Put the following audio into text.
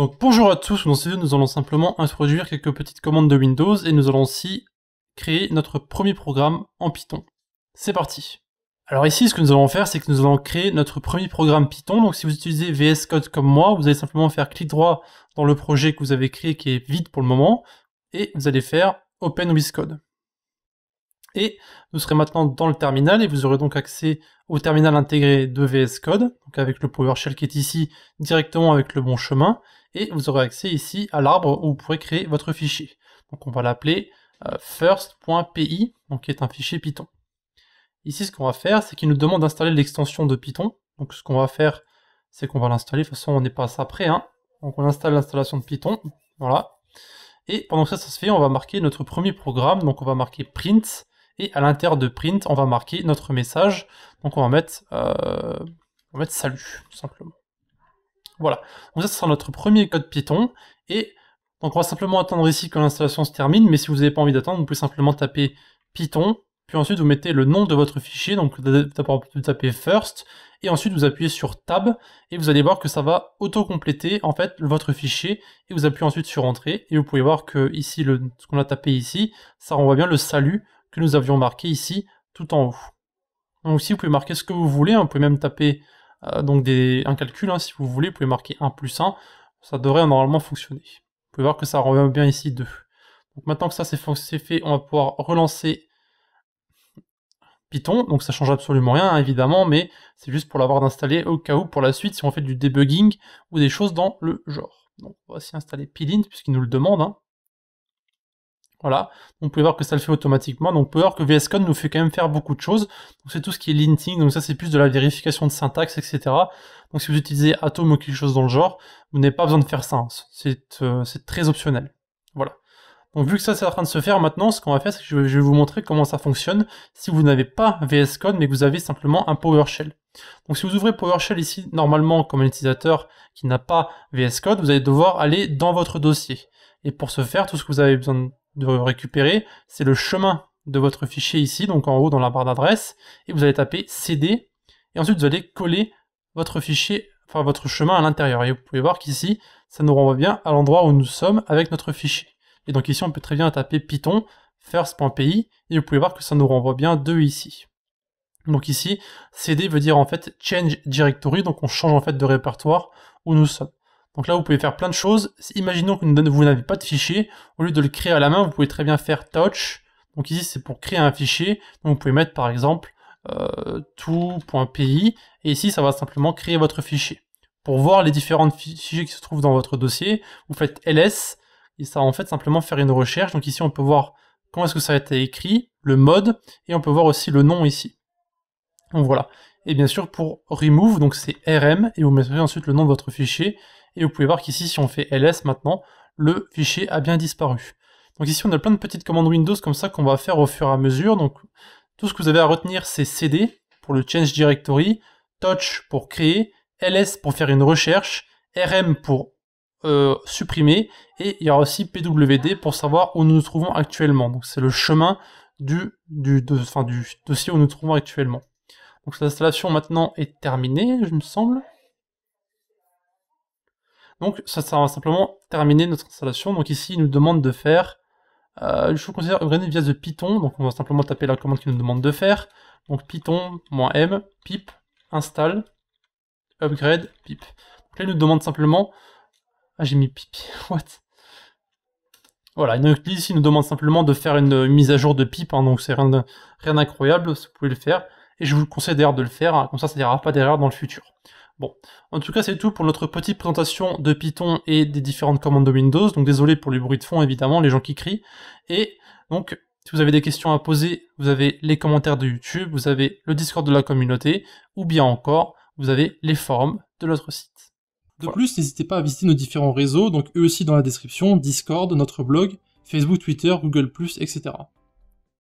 Donc bonjour à tous, dans cette vidéo nous allons simplement introduire quelques petites commandes de Windows et nous allons aussi créer notre premier programme en Python. C'est parti. Alors ici ce que nous allons faire c'est que nous allons créer notre premier programme Python. Donc si vous utilisez VS Code comme moi, vous allez simplement faire clic droit dans le projet que vous avez créé qui est vide pour le moment et vous allez faire Open with Code. Et vous serez maintenant dans le terminal et vous aurez donc accès au terminal intégré de VS Code, donc avec le PowerShell qui est ici directement avec le bon chemin, et vous aurez accès ici à l'arbre où vous pourrez créer votre fichier. Donc on va l'appeler first.py, donc qui est un fichier Python. Ici ce qu'on va faire, c'est qu'il nous demande d'installer l'extension de Python. Donc ce qu'on va faire, c'est qu'on va l'installer, de toute façon on n'est pas à ça près, hein. Donc on installe l'installation de Python, voilà. Et pendant que ça se fait, on va marquer notre premier programme, donc on va marquer print, et à l'intérieur de print, on va marquer notre message. Donc on va mettre salut, tout simplement. Voilà. Donc ça, ce sera notre premier code Python. Et donc on va simplement attendre ici que l'installation se termine. Mais si vous n'avez pas envie d'attendre, vous pouvez simplement taper Python. Puis ensuite, vous mettez le nom de votre fichier. Donc d'abord, vous tapez first. Et ensuite, vous appuyez sur Tab. Et vous allez voir que ça va auto-compléter en fait votre fichier. Et vous appuyez ensuite sur Entrée. Et vous pouvez voir que ici, ce qu'on a tapé ici, ça renvoie bien le salut que nous avions marqué ici tout en haut. Donc ici vous pouvez marquer ce que vous voulez, hein. Vous pouvez même taper un calcul, hein, si vous voulez, vous pouvez marquer 1 plus 1, ça devrait normalement fonctionner. Vous pouvez voir que ça renvoie bien ici 2. Donc maintenant que ça c'est fait, on va pouvoir relancer Python, donc ça change absolument rien, hein, évidemment, mais c'est juste pour l'avoir installé au cas où pour la suite si on fait du debugging ou des choses dans le genre. Donc on va aussi installer Pylint puisqu'il nous le demande, hein. Voilà, donc vous pouvez voir que ça le fait automatiquement, donc vous pouvez voir que VS Code nous fait quand même faire beaucoup de choses. Donc c'est tout ce qui est linting, donc ça c'est plus de la vérification de syntaxe, etc. Donc si vous utilisez Atom ou quelque chose dans le genre, vous n'avez pas besoin de faire ça, hein. C'est très optionnel. Voilà. Donc vu que ça c'est en train de se faire maintenant, ce qu'on va faire c'est que je vais vous montrer comment ça fonctionne si vous n'avez pas VS Code mais que vous avez simplement un PowerShell. Donc si vous ouvrez PowerShell ici, normalement comme un utilisateur qui n'a pas VS Code, vous allez devoir aller dans votre dossier. Et pour ce faire, tout ce que vous avez besoin de récupérer, c'est le chemin de votre fichier ici, donc en haut dans la barre d'adresse, et vous allez taper CD, et ensuite vous allez coller votre fichier, enfin votre chemin à l'intérieur, et vous pouvez voir qu'ici, ça nous renvoie bien à l'endroit où nous sommes avec notre fichier. Et donc ici, on peut très bien taper Python, first.py, et vous pouvez voir que ça nous renvoie bien de ici. Donc ici, CD veut dire en fait change directory, donc on change en fait de répertoire où nous sommes. Donc là, vous pouvez faire plein de choses. Imaginons que vous n'avez pas de fichier. Au lieu de le créer à la main, vous pouvez très bien faire touch. Donc ici, c'est pour créer un fichier. Donc vous pouvez mettre par exemple tout.py. Et ici, ça va simplement créer votre fichier. Pour voir les différents fichiers qui se trouvent dans votre dossier, vous faites ls. Et ça va en fait simplement faire une recherche. Donc ici, on peut voir comment est-ce que ça a été écrit, le mode. Et on peut voir aussi le nom ici. Donc voilà. Et bien sûr, pour remove, donc c'est rm. Et vous mettrez ensuite le nom de votre fichier. Et vous pouvez voir qu'ici, si on fait ls maintenant, le fichier a bien disparu. Donc ici, on a plein de petites commandes Windows comme ça qu'on va faire au fur et à mesure. Donc tout ce que vous avez à retenir, c'est cd pour le change directory, touch pour créer, ls pour faire une recherche, rm pour supprimer, et il y aura aussi pwd pour savoir où nous nous trouvons actuellement. Donc c'est le chemin du dossier où nous nous trouvons actuellement. Donc l'installation maintenant est terminée, je me semble. Donc ça va simplement terminer notre installation. Donc ici, il nous demande de faire, je vous conseille upgrader via de Python. Donc on va simplement taper la commande qu'il nous demande de faire. Donc python-m pip install upgrade pip. Donc là, il nous demande simplement, ah j'ai mis pip, what? Voilà, donc ici, il nous demande simplement de faire une mise à jour de pip, hein, donc c'est rien d'incroyable, vous pouvez le faire. Et je vous conseille d'ailleurs de le faire, hein, comme ça n'y aura pas d'erreur dans le futur. Bon, en tout cas c'est tout pour notre petite présentation de Python et des différentes commandes de Windows, donc désolé pour les bruits de fond évidemment, les gens qui crient, et donc si vous avez des questions à poser, vous avez les commentaires de YouTube, vous avez le Discord de la communauté, ou bien encore, vous avez les forums de notre site. De plus, n'hésitez pas à visiter nos différents réseaux, donc eux aussi dans la description, Discord, notre blog, Facebook, Twitter, Google+, etc.